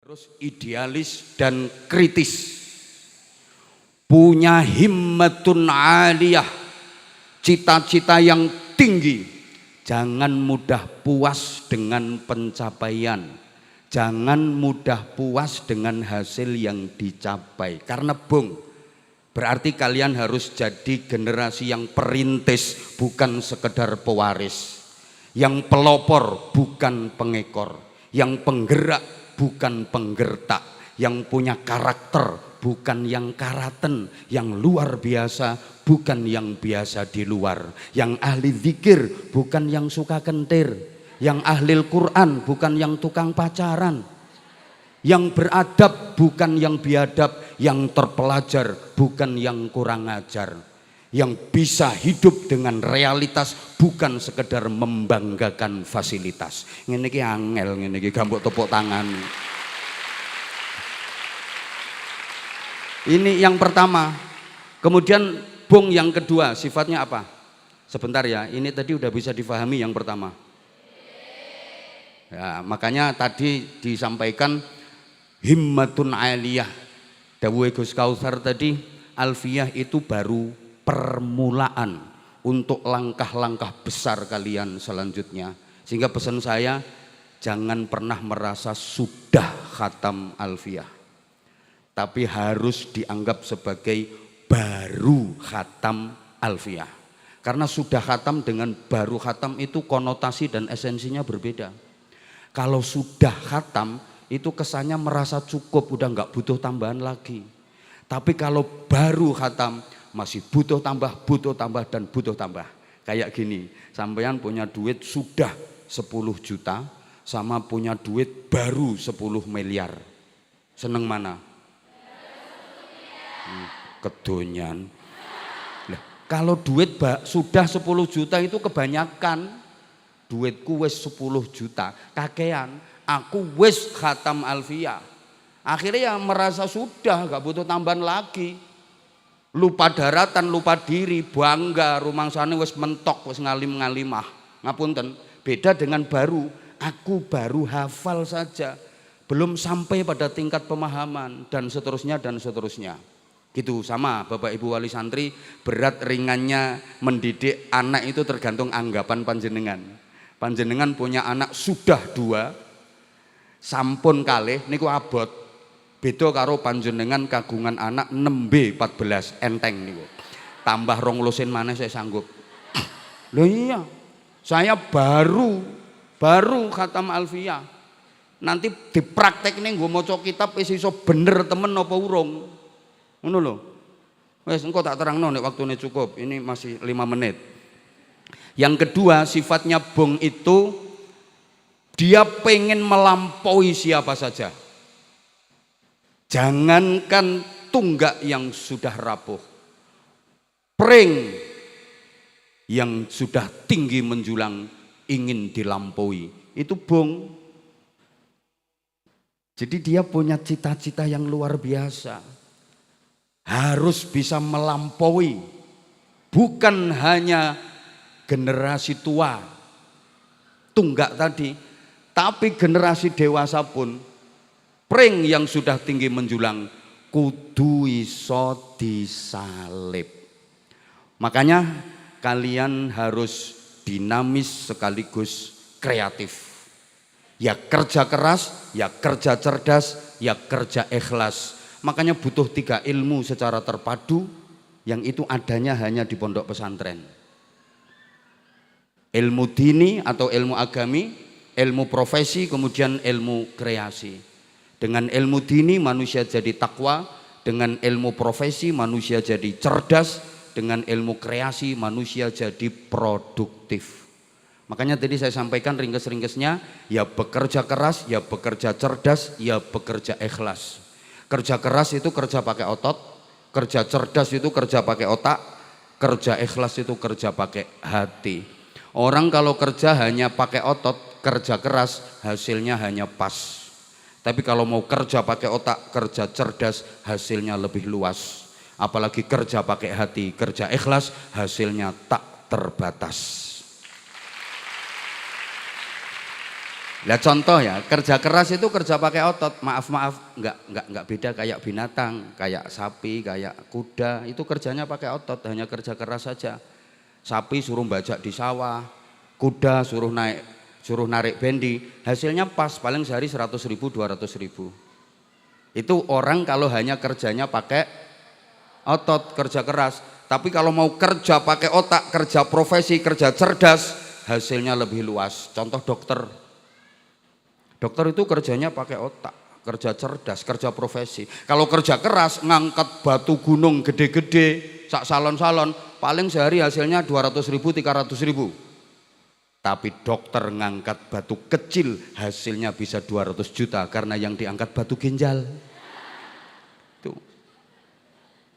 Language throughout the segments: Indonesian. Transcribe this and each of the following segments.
Terus idealis dan kritis, punya himmatun aliyah, cita-cita yang tinggi. Jangan mudah puas dengan pencapaian, jangan mudah puas dengan hasil yang dicapai. Karena berarti kalian harus jadi generasi yang perintis, bukan sekedar pewaris, yang pelopor bukan pengekor, yang penggerak bukan penggertak, yang punya karakter bukan yang karaten, yang luar biasa bukan yang biasa di luar, yang ahli zikir bukan yang suka kentir, yang ahli Quran bukan yang tukang pacaran, yang beradab bukan yang biadab, yang terpelajar bukan yang kurang ajar, yang bisa hidup dengan realitas bukan sekedar membanggakan fasilitas. Ngene iki angel, ngene iki gambok tepuk tangan. Ini yang pertama. Kemudian yang kedua sifatnya apa? Sebentar ya, ini tadi udah bisa difahami yang pertama. Ya, makanya tadi disampaikan himmatun aliyah. Dawuhe Gus Kautsar tadi, alfiyah itu baru permulaan untuk langkah-langkah besar kalian selanjutnya. Sehingga pesan saya, jangan pernah merasa sudah khatam alfiyah, tapi harus dianggap sebagai baru khatam alfiyah. Karena sudah khatam dengan baru khatam itu konotasi dan esensinya berbeda. Kalau sudah khatam itu kesannya merasa cukup, udah nggak butuh tambahan lagi. Tapi kalau baru khatam masih butuh tambah, dan butuh tambah. Kayak gini, sampean punya duit sudah 10 juta sama punya duit baru 10 miliar. Seneng mana? Kedonyan. Nah, kalau duit sudah 10 juta itu kebanyakan. Duitku wis 10 juta, kakean. Aku wis khatam alfiyah. Akhirnya ya merasa sudah, gak butuh tambahan lagi. Lupa daratan, lupa diri, bangga, rumangsane wis mentok, wis ngalim-ngalimah. Ngapunten, beda dengan baru. Aku baru hafal saja, belum sampai pada tingkat pemahaman, dan seterusnya dan seterusnya. Gitu, sama Bapak Ibu wali santri, berat ringannya mendidik anak itu tergantung anggapan panjenengan. Panjenengan punya anak sudah 2, sampun kalih niku abot. Beda karo panjenengan kagungan anak nembe 14, enteng niku. Tambah 2 lusin maneh saya sanggup. Loh iya, saya baru khatam alfiyah. Nanti dipraktek nih gue maca kitab wis iso bener temen apa urung. Ngono lho. Wes engko tak terangno nek waktune cukup. Ini masih 5 menit. Yang kedua, sifatnya itu dia pengen melampaui siapa saja. Jangankan tunggak yang sudah rapuh, pring yang sudah tinggi menjulang ingin dilampaui. Itu Jadi dia punya cita-cita yang luar biasa. Harus bisa melampaui. Bukan hanya generasi tua, tunggak tadi, tapi generasi dewasa pun, pring yang sudah tinggi menjulang, kudu iso disalib. Makanya kalian harus dinamis sekaligus kreatif. Ya kerja keras, ya kerja cerdas, ya kerja ikhlas. Makanya butuh 3 ilmu secara terpadu, yang itu adanya hanya di pondok pesantren. Ilmu dini atau ilmu agami, ilmu profesi, kemudian ilmu kreasi. Dengan ilmu dini manusia jadi takwa, dengan ilmu profesi manusia jadi cerdas, dengan ilmu kreasi manusia jadi produktif. Makanya tadi saya sampaikan ringkes-ringkesnya, ya bekerja keras, ya bekerja cerdas, ya bekerja ikhlas. Kerja keras itu kerja pakai otot, kerja cerdas itu kerja pakai otak, kerja ikhlas itu kerja pakai hati. Orang kalau kerja hanya pakai otot, kerja keras, hasilnya hanya pas. Tapi kalau mau kerja pakai otak, kerja cerdas, hasilnya lebih luas. Apalagi kerja pakai hati, kerja ikhlas, hasilnya tak terbatas. Lah contoh ya, kerja keras itu kerja pakai otot. Maaf, enggak beda kayak binatang, kayak sapi, kayak kuda, itu kerjanya pakai otot, hanya kerja keras saja. Sapi suruh bajak di sawah, kuda suruh narik bendi, hasilnya pas paling sehari 100.000 200.000. Itu orang kalau hanya kerjanya pakai otot, kerja keras. Tapi kalau mau kerja pakai otak, kerja profesi, kerja cerdas, hasilnya lebih luas. Contoh dokter. Dokter itu kerjanya pakai otak, kerja cerdas, kerja profesi. Kalau kerja keras, ngangkat batu gunung gede-gede, sak salon-salon, paling sehari hasilnya 200.000 300.000. Tapi dokter ngangkat batu kecil, hasilnya bisa 200 juta karena yang diangkat batu ginjal. Tuh.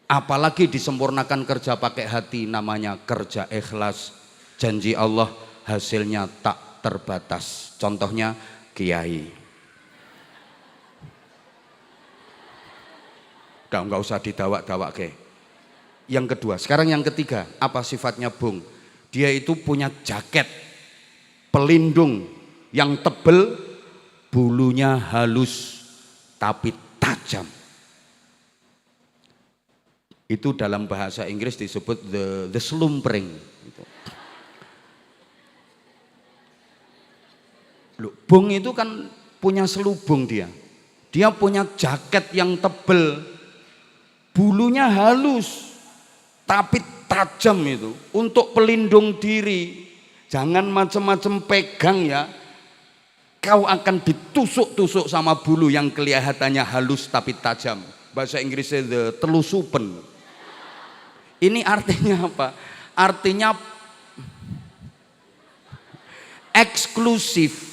Apalagi disempurnakan kerja pakai hati, namanya kerja ikhlas. Janji Allah hasilnya tak terbatas. Contohnya kiai. Udah nggak usah didawak-dawak ke. Yang kedua, sekarang yang ketiga, apa sifatnya Bung? Dia itu punya jaket pelindung yang tebel, bulunya halus tapi tajam. Itu dalam bahasa Inggris disebut the slumbering. Bung itu kan punya selubung dia. Dia punya jaket yang tebel, bulunya halus, tapi tajam itu untuk pelindung diri. Jangan macam-macam pegang ya. Kau akan ditusuk-tusuk sama bulu yang kelihatannya halus tapi tajam. Bahasa Inggrisnya the telusupen. Ini artinya apa? Artinya eksklusif.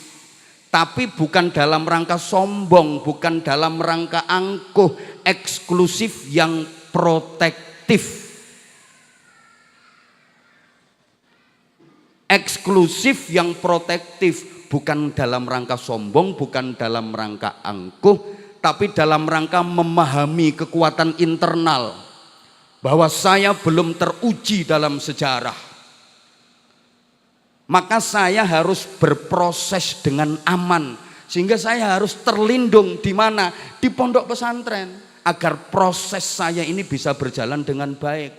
Tapi bukan dalam rangka sombong, bukan dalam rangka angkuh, eksklusif yang protektif. Eksklusif yang protektif, bukan dalam rangka sombong, bukan dalam rangka angkuh, tapi dalam rangka memahami kekuatan internal bahwa saya belum teruji dalam sejarah. Maka saya harus berproses dengan aman, sehingga saya harus terlindung di mana? Di pondok pesantren, agar proses saya ini bisa berjalan dengan baik.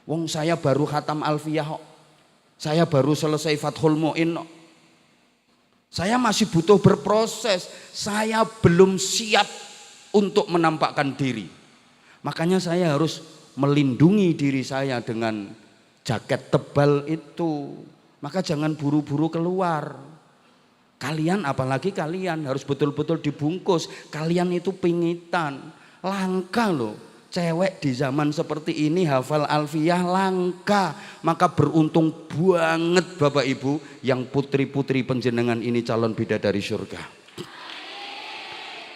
Wong saya baru khatam alfiyah kok. Saya baru selesai Fathul Mu'in kok. Saya masih butuh berproses. Saya belum siap untuk menampakkan diri. Makanya saya harus melindungi diri saya dengan jaket tebal itu. Maka jangan buru-buru keluar. Kalian, apalagi kalian harus betul-betul dibungkus. Kalian itu pingitan. Langka loh. Cewek di zaman seperti ini hafal alfiyah langka. Maka beruntung banget Bapak Ibu yang putri-putri penjenengan ini calon bidadari surga.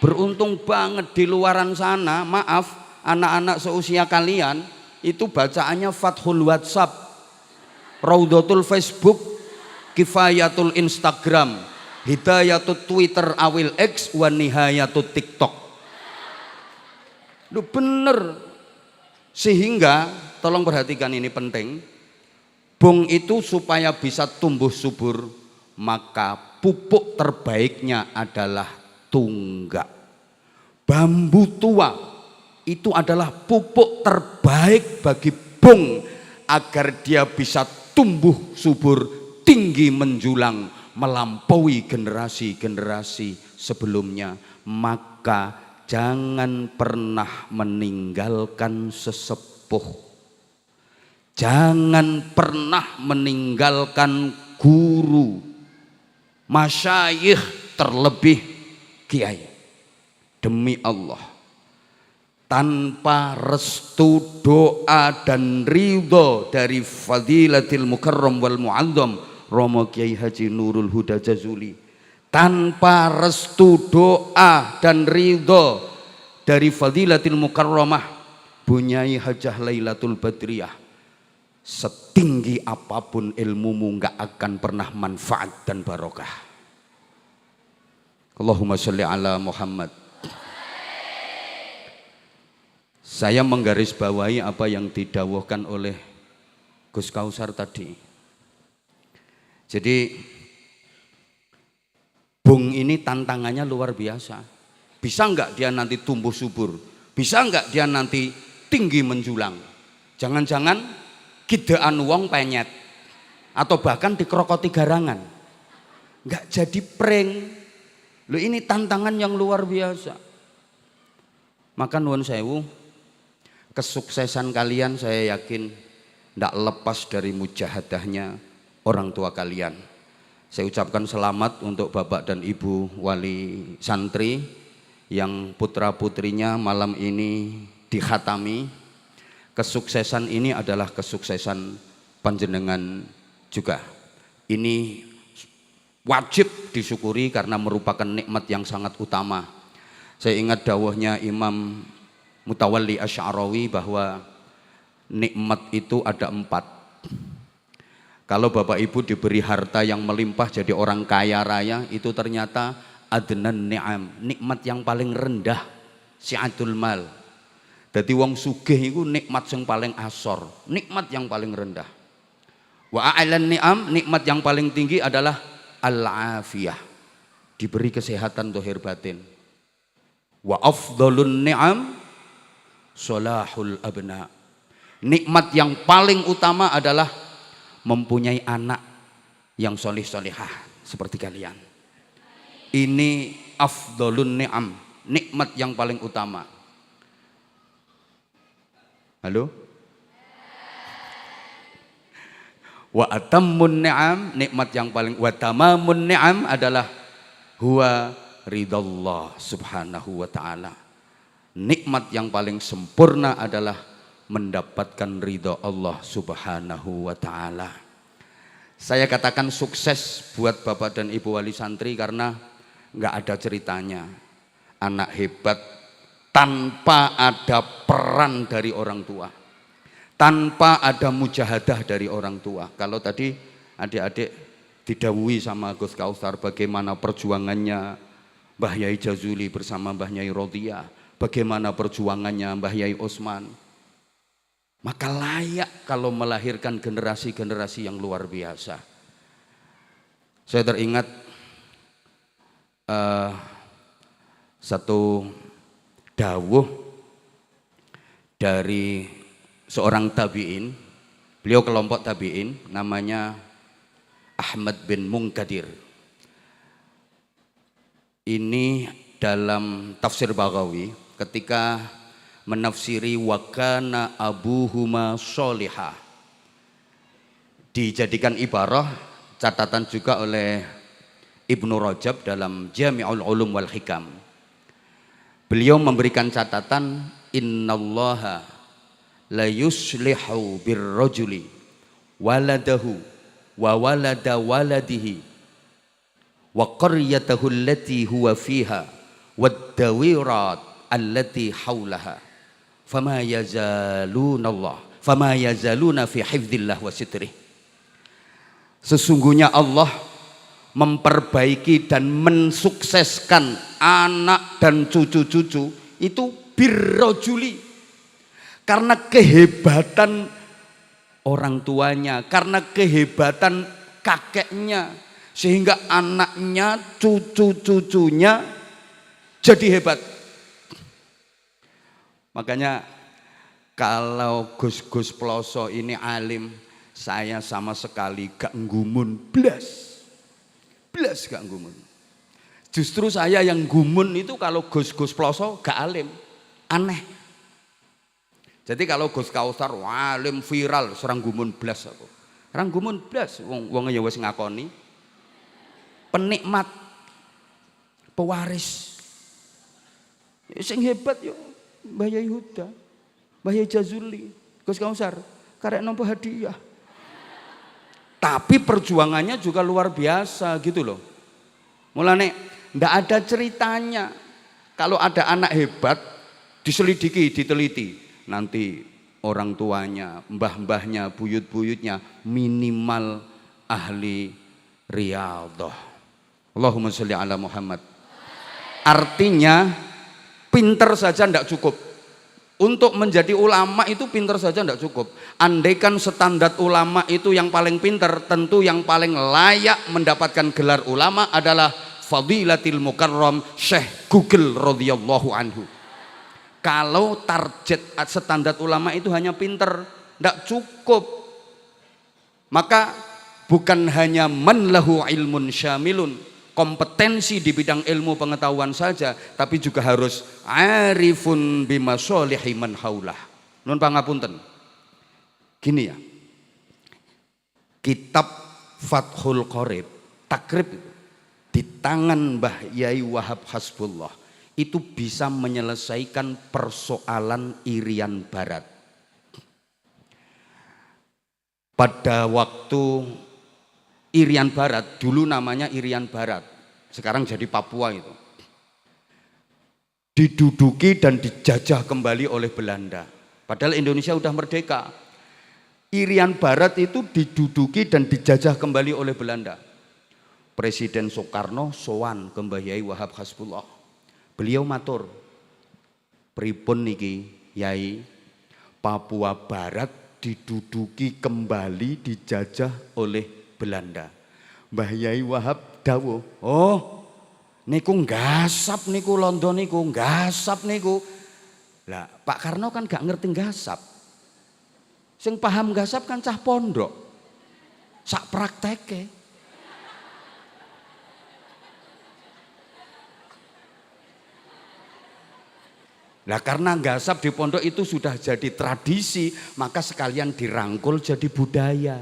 Beruntung banget. Di luaran sana, maaf, anak-anak seusia kalian itu bacaannya Fathul WhatsApp, Raudatul Facebook, Kifayatul Instagram, Hidayatul Twitter awil X, wa Nihayatul TikTok. Lu bener. Sehingga tolong perhatikan, ini penting. Bung itu supaya bisa tumbuh subur, maka pupuk terbaiknya adalah tunggak. Bambu tua itu adalah pupuk terbaik bagi bung agar dia bisa tumbuh subur, tinggi menjulang, melampaui generasi-generasi sebelumnya. Maka jangan pernah meninggalkan sesepuh. Jangan pernah meninggalkan guru, masyayikh, terlebih kiai. Demi Allah, tanpa restu, doa dan ridho dari Fadilatil Mukarram wal Mu'azzam Romo Kiai Haji Nurul Huda Jazuli, tanpa restu, doa dan ridho dari Fadilatil Mukarramah Bunyai Hajah Lailatul Badriyah, setinggi apapun ilmumu nggak akan pernah manfaat dan barokah. Allahumma sholli ala Muhammad. Saya menggarisbawahi apa yang didawuhkan oleh Gus Kausar tadi. Jadi Bung ini tantangannya luar biasa. Bisa enggak dia nanti tumbuh subur? Bisa enggak dia nanti tinggi menjulang? Jangan-jangan kidaan wong penyet atau bahkan dikrokoti garangan. Enggak jadi prank. Loh, ini tantangan yang luar biasa. Maka nuwun sewu, kesuksesan kalian saya yakin tidak lepas dari mujahadahnya orang tua kalian. Saya ucapkan selamat untuk Bapak dan Ibu wali santri yang putra putrinya malam ini dikhatami. Kesuksesan ini adalah kesuksesan panjenengan juga. Ini wajib disyukuri karena merupakan nikmat yang sangat utama. Saya ingat dawuhnya Imam Mutawalli Asy'arawi bahwa nikmat itu ada 4. Kalau Bapak Ibu diberi harta yang melimpah jadi orang kaya raya, itu ternyata adnan ni'am, nikmat yang paling rendah, si'atul mal. Jadi wong sugih itu nikmat yang paling asor, nikmat yang paling rendah. Wa a'lan ni'am, nikmat yang paling tinggi adalah al-afiyah, diberi kesehatan zahir batin. Wa afdhalun ni'am salahul abna, nikmat yang paling utama adalah mempunyai anak yang solih solihah seperti kalian. Ini afdhalun ni'am, nikmat yang paling utama. Halo? Wa atammun ni'am, nikmat yang paling, wa tamamun ni'am adalah huwa ridallah subhanahu wa ta'ala. Nikmat yang paling sempurna adalah mendapatkan ridho Allah subhanahu wa ta'ala. Saya katakan sukses buat Bapak dan Ibu wali santri karena nggak ada ceritanya anak hebat tanpa ada peran dari orang tua, tanpa ada mujahadah dari orang tua. Kalau tadi adik-adik didhawuhi sama Gus Kausar bagaimana perjuangannya Mbah Yai Jazuli bersama Mbah Yai Rodiyah, bagaimana perjuangannya Mbah Yai Osman. Maka layak kalau melahirkan generasi-generasi yang luar biasa. Saya teringat satu dawuh dari seorang tabi'in. Beliau kelompok tabi'in, namanya Ahmad bin Munkadir. Ini dalam tafsir Baghawi ketika menafsiri wakana abuhuma sholihah, dijadikan ibarah catatan juga oleh Ibnu Rajab dalam Jami'ul Ulum wal Hikam. Beliau memberikan catatan innallaha la yuslihu birrajuli waladahu wa walada waladihi wa qaryatahu allati huwa fiha wad dawirat allati haulaha fama yazaluna fi hifdzillah wa sitrih. Sesungguhnya Allah memperbaiki dan mensukseskan anak dan cucu-cucu itu birrajuli, karena kehebatan orang tuanya, karena kehebatan kakeknya, sehingga anaknya, cucu-cucunya jadi hebat. Makanya kalau Gus-Gus Ploso ini alim, saya sama sekali gak nggumun blas gak nggumun. Justru saya yang nggumun itu kalau Gus-Gus Ploso gak alim, aneh. Jadi kalau Gus Kausar alim viral, serang nggumun blas aku. Serang nggumun blas, wong ya wis ngakoni. Penikmat, pewaris, sing hebat yo Mbah Yai Huda, Mbah Yai Jazuli, Gus Kausar, karek nampa hadiah. Tapi perjuangannya juga luar biasa gitu loh. Mulane ndak ada ceritanya. Kalau ada anak hebat diselidiki, diteliti, nanti orang tuanya, mbah-mbahnya, buyut-buyutnya minimal ahli riyadhah. Allahumma sholli ala Muhammad. Artinya pinter saja ndak cukup. Untuk menjadi ulama itu pinter saja tidak cukup. Andaikan standar ulama itu yang paling pinter, tentu yang paling layak mendapatkan gelar ulama adalah Fadilatil Mukarram Syekh Google radhiyallahu anhu. Kalau target standar ulama itu hanya pinter, tidak cukup. Maka bukan hanya man lahu ilmun syamilun, kompetensi di bidang ilmu pengetahuan saja, tapi juga harus arifun bimasolihi man haulah. Nun pangapunten. Gini ya, kitab Fathul Qorib, takrib di tangan Mbah Yai Wahab Hasbullah itu bisa menyelesaikan persoalan Irian Barat. Pada waktu Irian Barat, dulu namanya Irian Barat, sekarang jadi Papua itu, diduduki dan dijajah kembali oleh Belanda. Padahal Indonesia sudah merdeka. Irian Barat itu diduduki dan dijajah kembali oleh Belanda. Presiden Soekarno sowan ke Mbah Yai Wahab Hasbullah. Beliau matur, pripun niki Yai, Papua Barat diduduki kembali dijajah oleh Belanda. Mbah Yai Wahab dawuh, oh niku nggasap niku Londo niku nggasap niku. Lah Pak Karno kan gak ngerti nggasap. Sing paham nggasap kan cah pondok. Sak prakteke. Nah karena nggasap di pondok itu sudah jadi tradisi, maka sekalian dirangkul jadi budaya.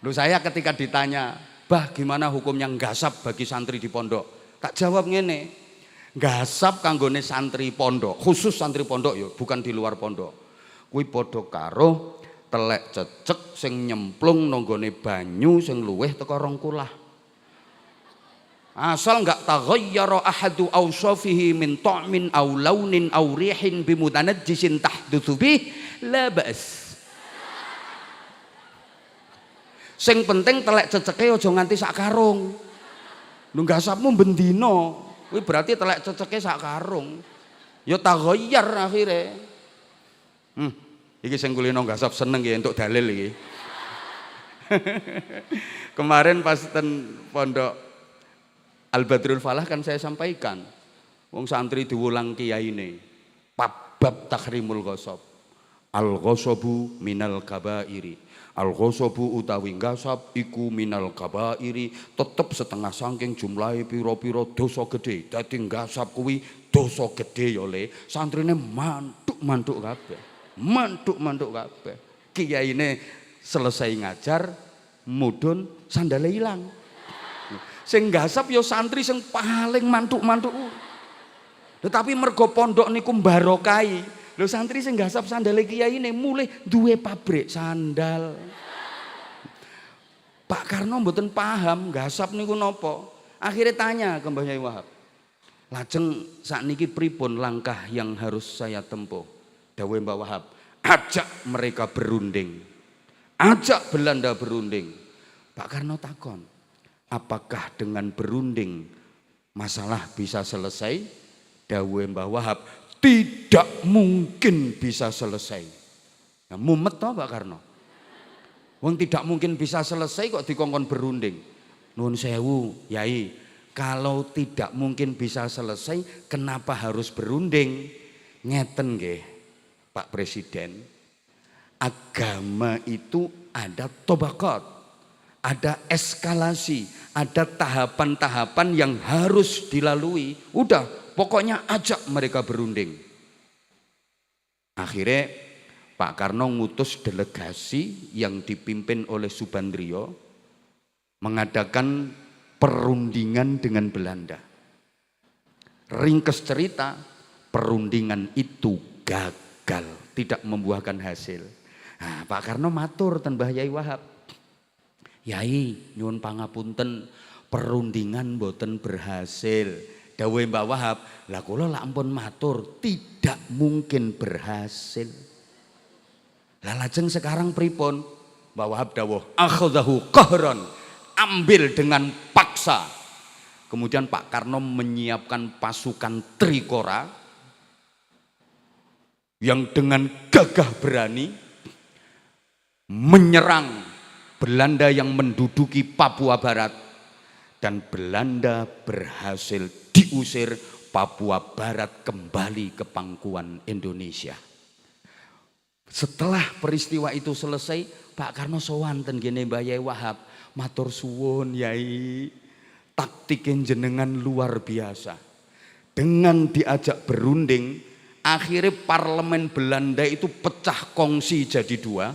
Loh saya ketika ditanya, bah gimana hukumnya nggasap bagi santri di pondok? Tak jawab ngene, nggasap kanggone santri pondok, khusus santri pondok ya, bukan di luar pondok. Kuwi padha karo telek cecek sing nyemplung nanggone banyu sing luweh teko rong kulah. Asal enggak taghayyara ahadu awsafihi min ta'min aw launin aw rihin bimutanajjisin tahdutsu bih la ba's. Sing penting telek ceceke aja nganti sak karung. Lho ngasapmu bendino, kuwi berarti telek ceceke sak karung. Ya taghayyar akhire. Iki sing kulino ngasap seneng ya entuk dalil iki. Kemarin pas ten pondok Al-Badrul Falah kan saya sampaikan, wong santri diwulang kiyaine, bab tahrimul ghasab. Al-ghasabu minal kabairi. Al-ghasabu utawi ngasap iku minal kabairi, tetep setengah saking jumlahe pira-pira dosa gede. Dadi ngasap kuwi dosa gede ya le. Santrine mantuk-mantuk kabeh. Mantuk-mantuk kabeh. Kiyaine selesai ngajar, mudhun sandale ilang. Sing ngasap ya santri sing paling mantuk-mantuk. Tetapi mergo pondok niku mbarokai. Lho santri sing ngasap sandale kiyaine mulih duwe pabrik sandal. Pak Karno mboten paham ngasap niku napa. Akhirnya tanya ke Mbah Yai Wahab. Lajeng sakniki pripun langkah yang harus saya tempuh? Dawuh Mbah Wahab, ajak mereka berunding. Ajak Belanda berunding. Pak Karno takon, apakah dengan berunding masalah bisa selesai? Dawuh Mbah Wahab, tidak mungkin bisa selesai. Nah, mumet toh Pak Karno. Wong tidak mungkin bisa selesai kok dikongkon berunding. Nuwun sewu, Yai, kalau tidak mungkin bisa selesai, kenapa harus berunding? Ngeten nggih, Pak Presiden. Agama itu ada tobakat. Ada eskalasi, ada tahapan-tahapan yang harus dilalui. Udah, pokoknya ajak mereka berunding. Akhirnya Pak Karno ngutus delegasi yang dipimpin oleh Subandrio mengadakan perundingan dengan Belanda. Ringkes cerita, perundingan itu gagal, tidak membuahkan hasil. Nah, Pak Karno matur ten Mbah Yai Wahab, Yai nyuwun pangapunten, perundingan boten berhasil. Dawuh Mbah Wahab, lah kula lak ampun matur tidak mungkin berhasil. Lah lajeng sekarang pripun? Mbah Wahab dawuh, akhadhahu qahran, ambil dengan paksa. Kemudian Pak Karno menyiapkan pasukan Trikora yang dengan gagah berani menyerang Belanda yang menduduki Papua Barat. dan Belanda berhasil diusir, Papua Barat kembali ke pangkuan Indonesia. Setelah peristiwa itu selesai, Pak Karno sowan ten gene Mbah Yai Wahab, matur suwun Yai, taktikin jenengan luar biasa. Dengan diajak berunding, akhirnya parlemen Belanda itu pecah kongsi jadi dua,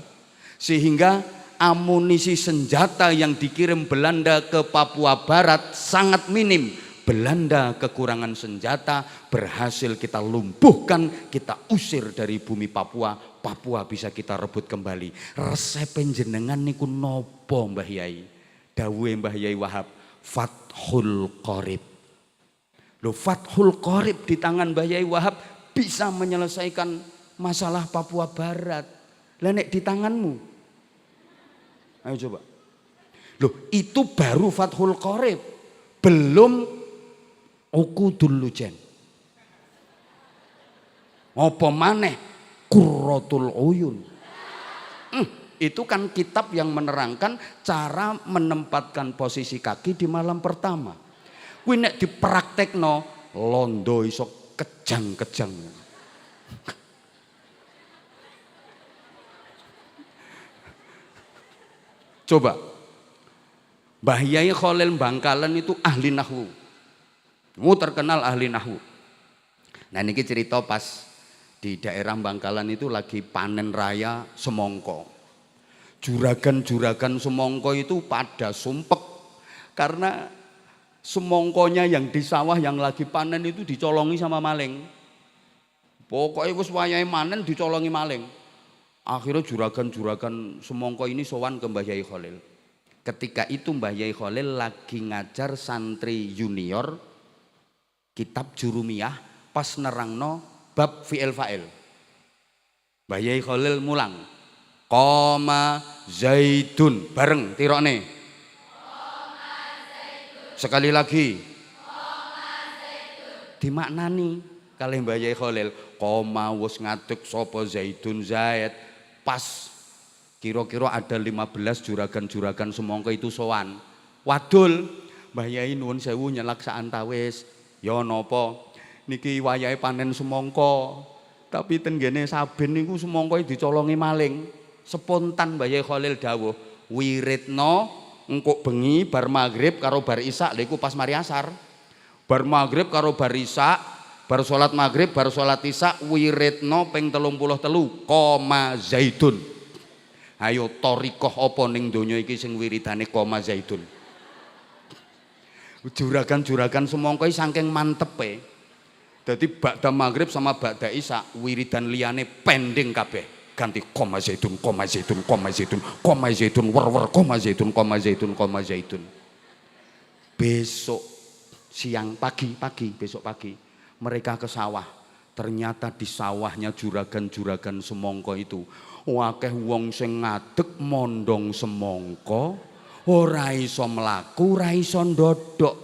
sehingga amunisi senjata yang dikirim Belanda ke Papua Barat sangat minim. Belanda kekurangan senjata, berhasil kita lumpuhkan, kita usir dari bumi Papua. Papua bisa kita rebut kembali. Resep jenengan niku nopo Mbah Yai? Dawuhe Mbah Yai Wahab, Fathul Qorib. Loh, Fathul Qorib di tangan Mbah Yai Wahab bisa menyelesaikan masalah Papua Barat. Lah nek di tanganmu? Ayo coba. Loh, itu baru Fathul Qorib. Belum Uqudul Lujen. Apa maneh Qurratul Uyun. Itu kan kitab yang menerangkan cara menempatkan posisi kaki di malam pertama. Kuwi nek dipraktekno londo iso kejang-kejang. Coba. Mbah Yai Khalil Bangkalan itu ahli nahwu. Terkenal ahli nahwu. Nah niki cerita pas di daerah Bangkalan itu lagi panen raya semongko. Juragan-juragan semongko itu pada sumpek karena semongkonya yang di sawah yang lagi panen itu dicolongi sama maling. Pokoknya wis wayahe manen dicolongi maling. Akhirnya juragan-juragan semongko ini sowan ke Mbah Yai Khalil. Ketika itu Mbah Yai Khalil lagi ngajar santri junior kitab Jurumiyah pas nerangno bab fi'il fa'il. Mbah Yai Khalil mulang. Qoma Zaidun, bareng tirone. Sekali lagi. Dimaknani kalih Mbah Yai Khalil, qoma wis ngadeg sapa Zaidun Zaid. Pas kira-kira ada 15 juragan-juragan semongko itu sowan. Wadul, Mbah Yai nuwun sewu nyelak sak antawis. Ya napa niki wayahe panen semongko, tapi ten ngene saben niku semongko dicolongi maling. Spontan Mbah Yai Khalil dawuh, wiridno engko bengi bar magrib karo bar isya, lha iku pas mari asar. Bar magrib karo bar isya, bar salat magrib, bar salat isya, wiridno ping 33, koma Zaidun. Ayo thariqah apa ning donya iki sing wiridane koma Zaidun? Juragan-juragan semongko saking mantepe. Dadi ba'da maghrib sama ba'da isya wiridan liyane pending kabeh. Ganti koma Zaidun, koma Zaidun, koma Zaidun, koma Zaidun, wer koma Zaidun, koma Zaidun, koma Zaidun. Besok siang pagi besok pagi mereka ke sawah. Ternyata di sawahnya juragan-juragan semongko itu akeh wong sing ngadeg mondong semongko. Ora iso mlaku, ora iso ndodok.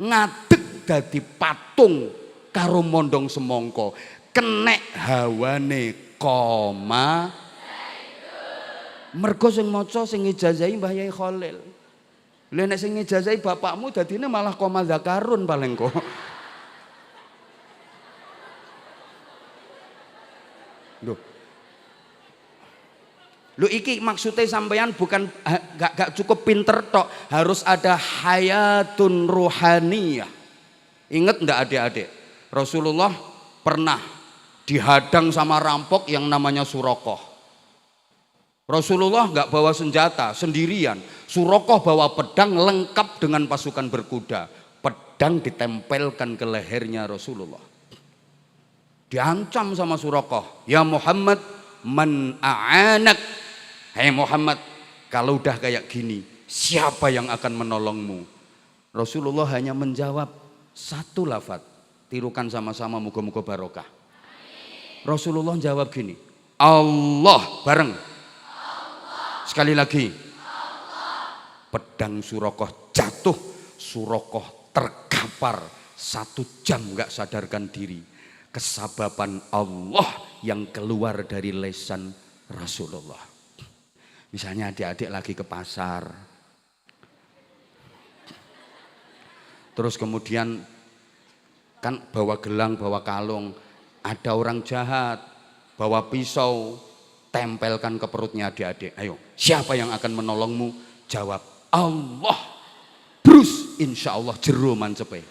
Ngadeg dadi patung karo mondong semongko. Kenek hawane koma. Mergo sing maca sing ngijazahi Mbah Yai Khalil. Lha nek sing ngijazahi bapakmu dadine malah koma zakarun paling kok. Lu iki maksudnya sampeyan bukan gak cukup pinter tok, harus ada hayatun ruhaniyah. Ingat ndak adik-adik? Rasulullah pernah dihadang sama rampok yang namanya Surakoh. Rasulullah nggak bawa senjata, sendirian. Surakoh bawa pedang lengkap dengan pasukan berkuda. Pedang ditempelkan ke lehernya Rasulullah. Diancam sama Surakoh, ya Muhammad, man a'anak. Hei Muhammad, kalau udah kayak gini, siapa yang akan menolongmu? Rasulullah hanya menjawab satu lafaz. Tirukan sama-sama, moga-moga barokah. Rasulullah jawab gini, Allah, bareng. Sekali lagi. Pedang Surakoh jatuh, Surakoh terkapar 1 jam gak sadarkan diri. Kesababan Allah yang keluar dari lesan Rasulullah. Misalnya adik-adik lagi ke pasar, Terus kemudian kan bawa gelang, bawa kalung. Ada orang jahat, bawa pisau, tempelkan ke perutnya adik-adik. Ayo, siapa yang akan menolongmu? Jawab, Allah. Brus, insya Allah jero mancepe.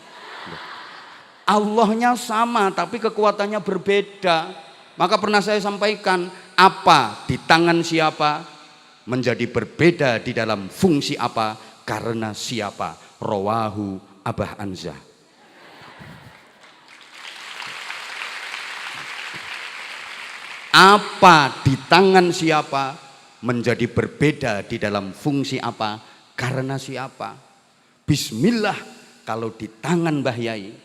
Allahnya sama, tapi kekuatannya berbeda. Maka pernah saya sampaikan, apa di tangan siapa menjadi berbeda di dalam fungsi apa karena siapa. Rawahu Abah Anzah. Apa di tangan siapa menjadi berbeda di dalam fungsi apa karena siapa. Bismillah kalau di tangan Mbah Yai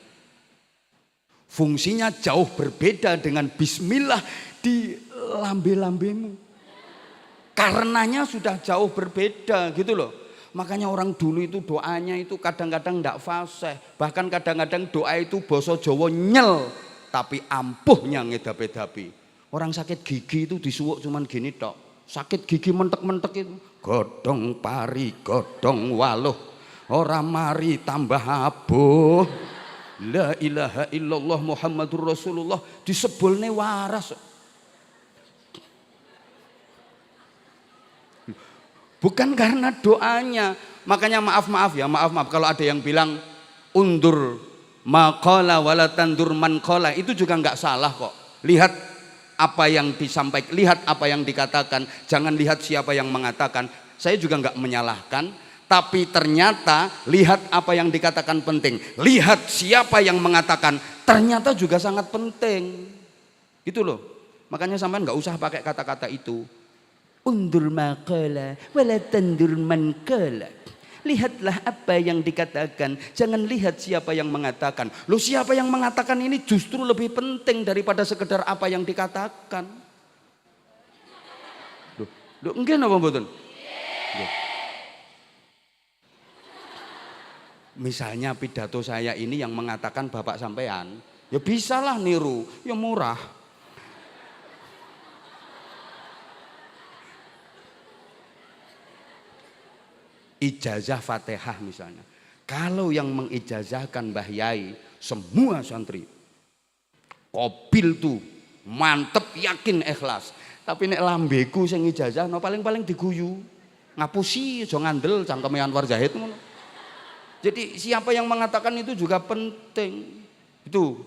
fungsinya jauh berbeda dengan bismillah di lambe-lambemu. Karenanya sudah jauh berbeda gitu loh. Makanya orang dulu itu doanya itu kadang-kadang tidak fasih. Bahkan kadang-kadang doa itu basa Jawa nyel. Tapi ampuhnya ngedapi-dapi. Orang sakit gigi itu disuwuk cuman gini tok. Sakit gigi mentek-mentek itu. Godhong pari, godhong waluh. Ora mari tambah abuh. La ilaha illallah Muhammadur Rasulullah. Disebulne waras. Bukan karena doanya. Makanya maaf kalau ada yang bilang undur maqala wala tandur man qala, itu juga nggak salah kok. Lihat apa yang disampaikan, lihat apa yang dikatakan, jangan lihat siapa yang mengatakan. Saya juga nggak menyalahkan, tapi ternyata lihat apa yang dikatakan penting. Lihat siapa yang mengatakan ternyata juga sangat penting. Gitu loh. Makanya sampean nggak usah pakai kata-kata itu. Undur maqala wala tandur man qala. Lihatlah apa yang dikatakan, jangan lihat siapa yang mengatakan. Loh, siapa yang mengatakan ini justru lebih penting daripada sekedar apa yang dikatakan. Loh enggak napa mboten? Misalnya pidato saya ini yang mengatakan bapak sampean, ya bisalah niru, ya murah. Ijazah Fatihah misalnya. Kalau yang mengijazahkan Mbah Yai semua santri kobil tuh mantep, yakin, ikhlas. Tapi nek lambeku sing ijazah no paling-paling diguyu. Ngapusi aja ngandel cangkeme Anwar Zahid ngono. Jadi siapa yang mengatakan itu juga penting. Itu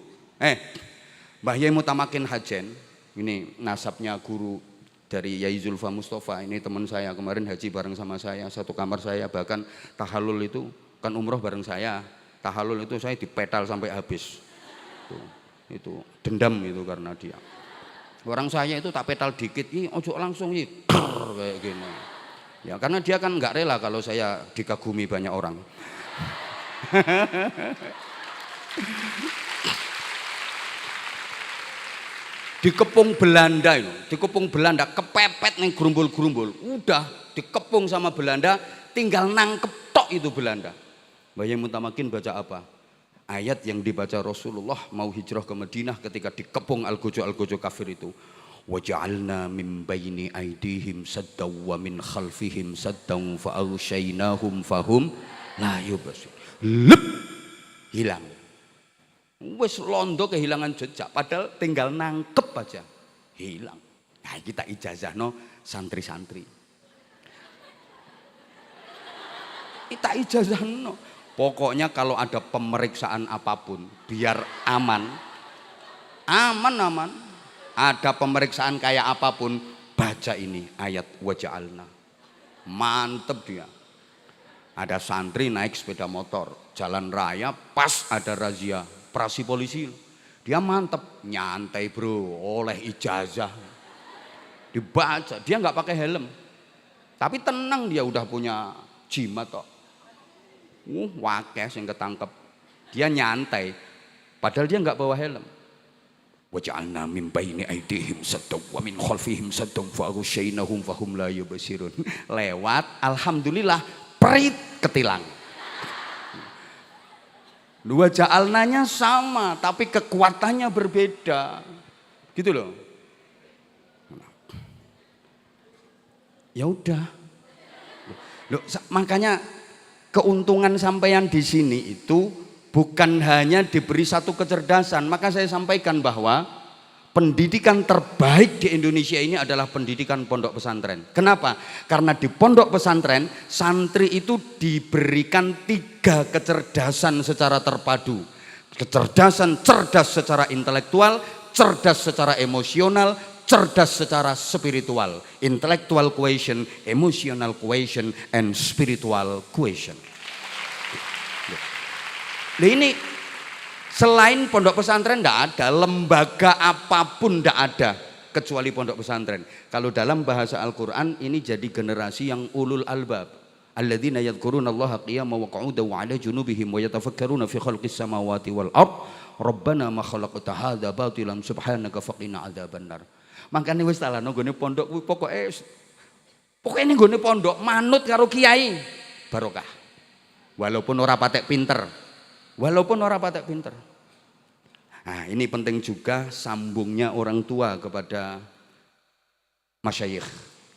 Mbah Yai Mutamakin Hajen, ini nasabnya guru dari Yai Zulfa Mustafa, ini teman saya kemarin haji bareng sama saya, satu kamar saya, bahkan tahalul itu kan umroh bareng saya, tahalul itu saya dipetal sampai habis. Itu dendam itu karena dia. Orang saya itu tak petal dikit, ojo langsung kayak gini. Ya karena dia kan nggak rela kalau saya dikagumi banyak orang. Dikepung Belanda itu, dikepung Belanda, kepepet nih gerumbul-gerumbul. Udah dikepung sama Belanda, tinggal nangkep tok itu Belanda. Mbah Yai Mutamakin baca apa? Ayat yang dibaca Rasulullah mau hijrah ke Madinah ketika dikepung algojo kafir itu. Waja'alna min baini aidihim saddaw wa min khalfihim saddaw fa'aghshaynahum fahum la yubsir. Lep, hilang. Wes londo kehilangan jejak, padahal tinggal nangkep aja hilang. Nah, kita ijazah no santri-santri. Kita ijazah no. Pokoknya kalau ada pemeriksaan apapun, biar aman. Ada pemeriksaan kayak apapun, baca ini ayat waja'alna. Mantep dia. Ada santri naik sepeda motor, jalan raya, pas ada razia. Operasi polisi, dia mantep, nyantai bro, oleh ijazah, dibaca, dia nggak pakai helm, tapi tenang dia udah punya jimat kok, wakes yang ketangkep, dia nyantai, padahal dia nggak bawa helm. Waja'alna min baini aidihim saddaw wa min khalfihim saddaw fa'aghshaynahum fahum la yubsirun. Lewat, alhamdulillah, perit ketilang. Dua ja'alnanya sama, tapi kekuatannya berbeda. Gitu loh. Ya udah. Loh, makanya keuntungan sampean di sini itu bukan hanya diberi satu kecerdasan. Maka saya sampaikan bahwa pendidikan terbaik di Indonesia ini adalah pendidikan pondok pesantren. Kenapa? Karena di pondok pesantren santri itu diberikan 3 kecerdasan secara terpadu. Kecerdasan, cerdas secara intelektual, cerdas secara emosional, cerdas secara spiritual. Intellectual quotient, emotional quotient, and spiritual quotient. Nah ini selain pondok pesantren tidak ada, lembaga apapun tidak ada kecuali pondok pesantren. Kalau dalam bahasa Al-Quran ini jadi generasi yang ulul albab. Alladzina yadhkurunallaha qiyaman wa qu'udan wa 'ala junubihim wa yatafakkaruna fi khalqis samawati wal ard. Rabbana ma khalaqta hadza batilan subhanaka faqina adzabannar. Makane wis ta lan nggone pondok kuwi pokoke ning nggone pondok manut karo kiai barokah. Walaupun ora patek pinter. Nah ini penting juga sambungnya orang tua kepada masyayikh,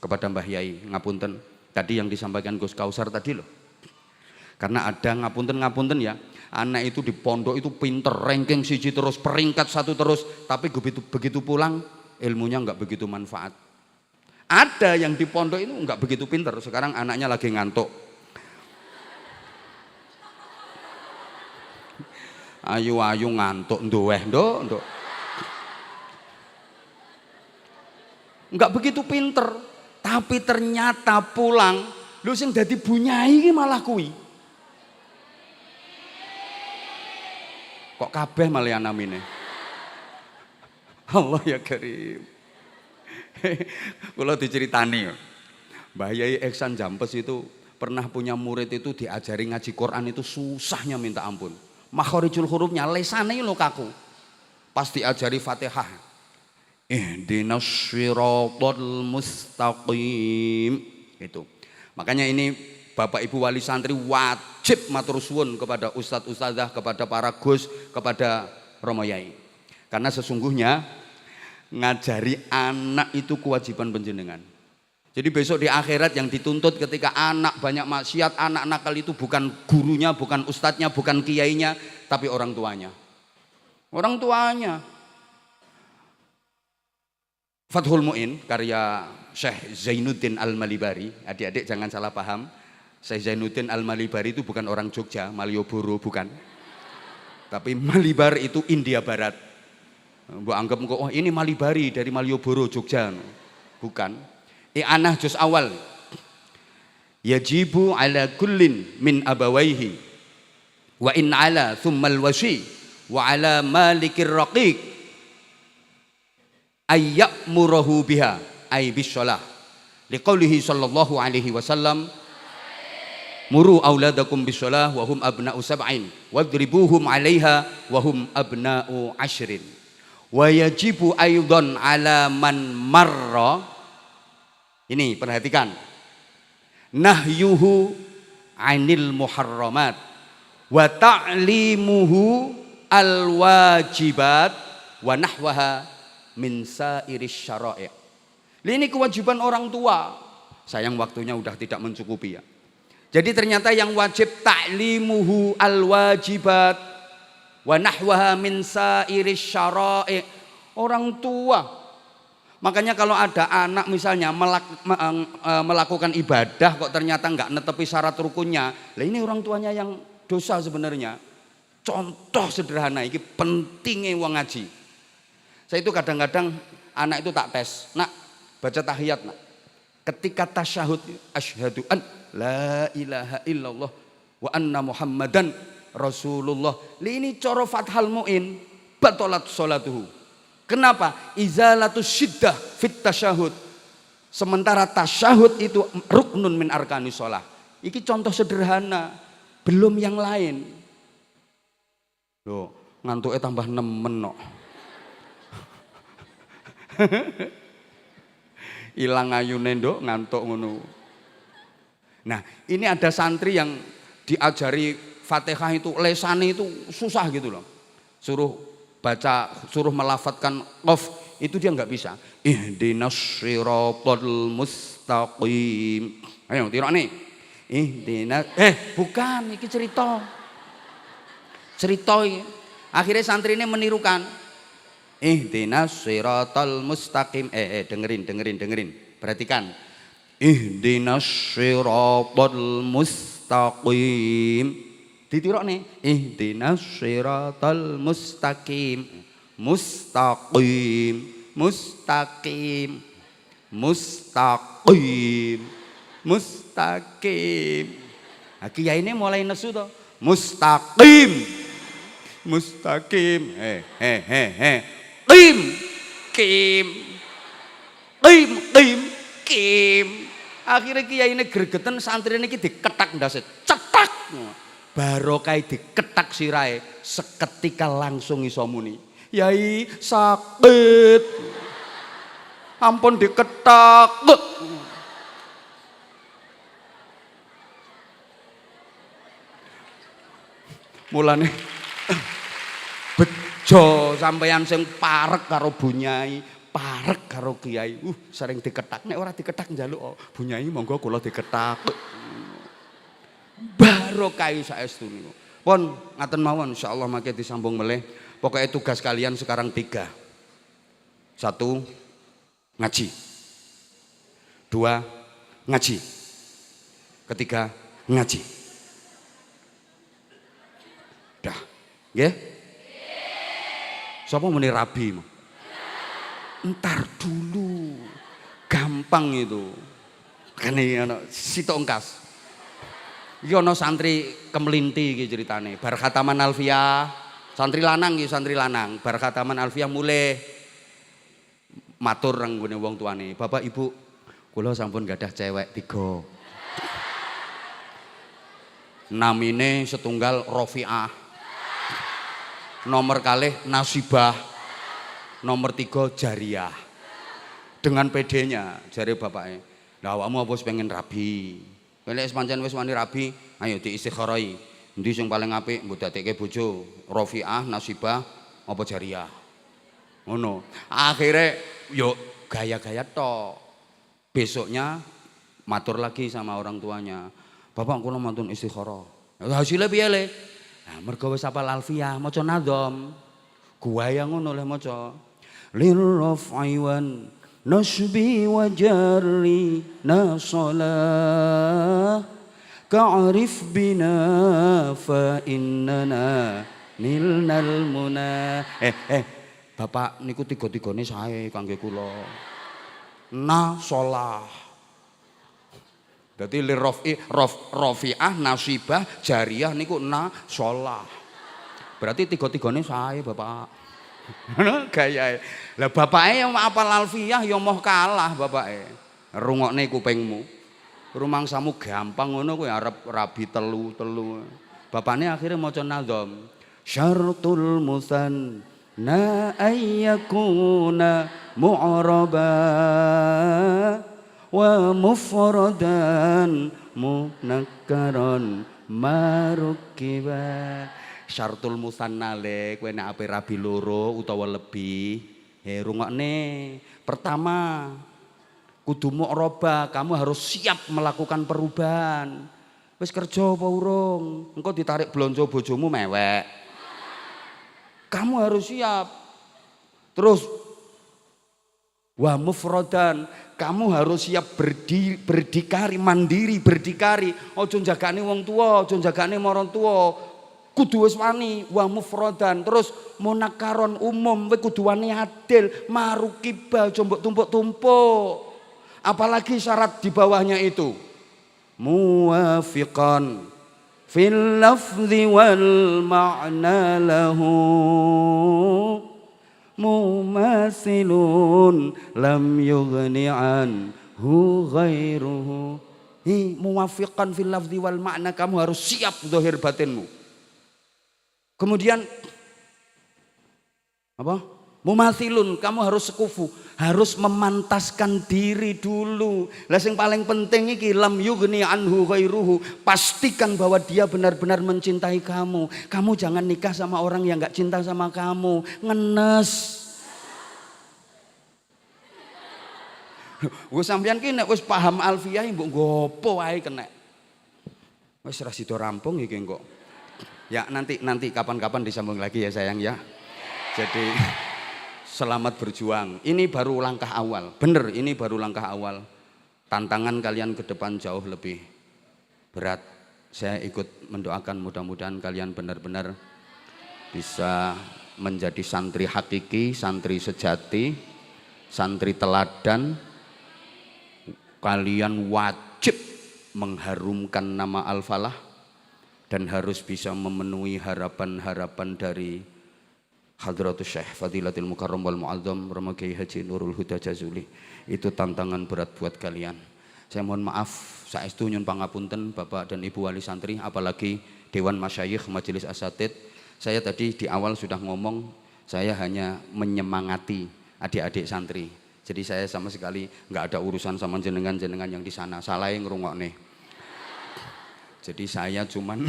kepada Mbah Yai. Ngapunten tadi yang disampaikan Gus Kausar tadi loh. Karena ada ngapunten ya, anak itu di pondok itu pinter, ranking 1 terus, peringkat 1 terus, tapi begitu pulang ilmunya nggak begitu manfaat. Ada yang di pondok itu nggak begitu pinter, sekarang anaknya lagi ngantuk. Ayu-ayu ngantuk ndok. Enggak begitu pinter, tapi ternyata pulang lu sing dadi bunyai iki malah kuwi. Kok kabeh malah namine. Allah ya Karim. Kula diceritani Mbah Yai Ihsan Jampes itu pernah punya murid itu diajari ngaji Quran itu susahnya minta ampun. Makhorijul hurufnya lesane lho kaku. Pas diajari Fatihah. Ihdinas shiratal mustaqim. Itu. Makanya ini Bapak Ibu wali santri wajib matur suwun kepada ustadz ustadzah, kepada para gus, kepada Romo Yai. Karena sesungguhnya ngajari anak itu kewajiban panjenengan. Jadi besok di akhirat yang dituntut ketika anak banyak maksiat, anak nakal itu bukan gurunya, bukan ustadznya, bukan kiainya, tapi orang tuanya. Orang tuanya. Fathul Mu'in karya Syekh Zainuddin Al-Malibari, adik-adik jangan salah paham. Syekh Zainuddin Al-Malibari itu bukan orang Jogja, Malioboro bukan. Tapi Malibar itu India Barat. Mbok anggap kok oh ini Malibari dari Malioboro Jogja. Bukan. I'anah juz awal. Yajibu ala kullin min abawaihi wa in ala thummal wasi wa ala malikir raqiq ayyamurahu biha ay bisalah liqaulihi sallallahu alaihi wasallam muru auladakum bisalah wa hum abna'u sab'in wadribuhum 'alaiha wa hum abna'u 'ashrin wa yajibu aidan 'ala man marra. Ini perhatikan. Nahyuhu 'anil muharramat wa ta'limuhu al-wajibat wa nahwaha min sairis syara'i'. Ini kewajiban orang tua. Sayang waktunya udah tidak mencukupi ya. Jadi ternyata yang wajib ta'limuhu al-wajibat wa nahwaha min sairis syara'i'. Orang tua. Makanya kalau ada anak misalnya melakukan ibadah kok ternyata nggak netepi syarat rukunnya, lah ini orang tuanya yang dosa sebenarnya. Contoh sederhana, ini pentingnya wong ngaji. Saya itu kadang-kadang anak itu tak tes, nak baca tahiyat nak. Ketika tasyahud asyhadu an la ilaha illallah wa anna muhammadan rasulullah. Ini coro Fathul Mu'in batalat sholatuhu. Kenapa? Izalatus syiddah fit tasyahud. Sementara tasyahud itu ruknun min arkani sholah. Iki contoh sederhana, belum yang lain. Loh, ngantuknya tambah nemen kok. Ilang ayune nduk ngantuk ngono. Nah, ini ada santri yang diajari Fatihah itu lesane itu susah gitu loh. Suruh baca, suruh melafatkan qaf itu dia nggak bisa. Ihdinas shiratal mustaqim. Ayo tirok nih. Ihdinas bukan iki cerita. Cerita iki. Akhirnya santrine menirukan. Ihdinas siratal mustaqim. Dengerin. Perhatikan. Ihdinas siratal mustaqim. Ditirokne. Ihdinas siratal mustaqim. Mustaqim. Nah, kiai ini mulai nesu toh. Mustaqim. Kim. Akhirnya kiai ini gregeten, santri ini diketak ndase. Cetak. Barokah diketak sirahe, seketika langsung iso muni. Yai sakit. Ampun diketak. Mulane bejo sampeyan sing parek karo bunyai, parek karo kiai. Sering diketak, nek ora diketak njaluk bunyai monggo kula diketak. Barokah saestu niku. Pun ngaten mawon insyaallah mangke disambung melih. Pokoknya tugas kalian sekarang 3. 1 ngaji. 2 ngaji. 3 ngaji. Dah. Nggih? Sapa muni rabi? Entar dulu. Gampang itu. Kan ana sitok engkas. Iki ana santri kemelinti iki ceritane. Bar khataman alfiyah, santri lanang iki santri lanang. Bar khataman alfiyah mulai matur nang gone wong tuane. Bapak Ibu, kula sampun gadah cewek 3. Namine setunggal Rofiah. Nomor kalih Nasibah. Nomor 3 Jariah. Dengan PD-nya jare bapake. Lah awakmu apa wis pengen rabi? Nek pancen wis wani rabi, ayo diistikharai. Endi sing paling apik mbok dadekke bojo? Rofiah, Nasibah, apa Jariah? Ngono. Akhire yo gaya-gaya tok. Besoknya matur lagi sama orang tuanya. Bapak kula mantun istikharah. Hasilnya piye le? Nah, mergo wis hafal alfiyah, maca nadham. Guaya ngono leh maca. Lil raf'i wan nasbi wa jarri nasalah ka'rif bina fa innana nilnal muna. Bapak niku tiga-tigane sae kangge kula. Nasalah. Dadi Rafi'ah, Nasibah, Jariyah niku nasalah. Berarti tiga-tigane sae Bapak. Gayae. Lah bapake yang apal alfiyah ya moh kalah bapake. Rungokne kupingmu. Rumangsamu gampang ngono kowe arep rabi telu. Bapakne akhirnya maca nazam. Syartul musanna ayyakuna mu'raba wa mufradan munakkaran marukiba. Syartul musanna le kowe nek ape rabi loro utawa lebih rungokne. Pertama kudu mu'raba, kamu harus siap melakukan perubahan. Wis kerja apa urung? Engko ditarik blonjo bojomu mewek. Kamu harus siap. Terus wa mufradan, kamu harus siap berdikari, mandiri, berdikari. Ojo jagane wong tua, ojo jagane marang tua. Kudu wis wani wa mufradan. Terus munakaron umum, kowe kudu wani adil, marukiba, mbok tumpuk-tumpuk. Apalagi syarat di bawahnya itu. Muwafiqan fil lafzi wal ma'na lahu mumasilun lam yughni anhu ghairuhu. Muwafiqan fil lafzi wal ma'na, kamu harus siap zahir batinmu. Kemudian apa? Mumathilun, kamu harus sekufu, harus memantaskan diri dulu. Lah sing paling penting iki lam yughni anhu ghairuhu, pastikan bahwa dia benar-benar mencintai kamu. Kamu jangan nikah sama orang yang enggak cinta sama kamu. Ngenes. Wis sampeyan ki nek wis paham alfiyah mbok nggopo wae kena. Wis ra sida rampung iki kok. Ya nanti kapan-kapan disambung lagi ya sayang ya. Jadi selamat berjuang. Ini baru langkah awal. Bener, ini baru langkah awal. Tantangan kalian ke depan jauh lebih berat. Saya ikut mendoakan mudah-mudahan kalian benar-benar bisa menjadi santri hakiki, santri sejati, santri teladan. Kalian wajib mengharumkan nama Al-Falah dan harus bisa memenuhi harapan-harapan dari Hadratus Syekh Fadilatul Mukarram wal Mu'azzam Rama Kiai Haji Nurul Huda Jazuli. Itu tantangan berat buat kalian. Saya mohon maaf, saestu nyun pangapunten Bapak dan Ibu wali santri, apalagi Dewan Masyayikh Majelis Asatid. Saya tadi di awal sudah ngomong, saya hanya menyemangati adik-adik santri. Jadi saya sama sekali nggak ada urusan sama jenengan-jenengan yang di sana. Salah yang ngrungokne. Jadi saya cuman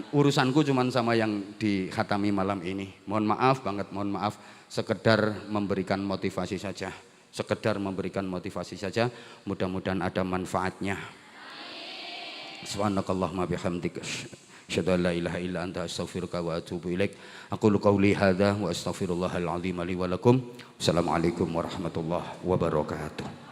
urusanku cuman sama yang dikhatami malam ini. Mohon maaf banget, mohon maaf. Sekedar memberikan motivasi saja. Sekedar memberikan motivasi saja. Mudah-mudahan ada manfaatnya. Subhanakallahumma bihamdika asyhadu an la ilaha illa anta astaghfiruka wa atubu ilaik. Aqulu qauli hadza wa astaghfirullahal azim li wa lakum. Assalamualaikum warahmatullahi wabarakatuh.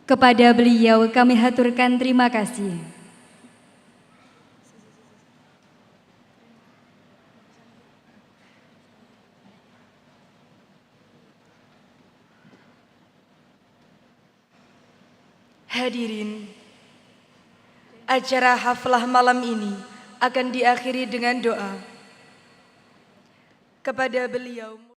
Kepada beliau kami haturkan terima kasih. Hadirin, acara haflah malam ini akan diakhiri dengan doa kepada beliau.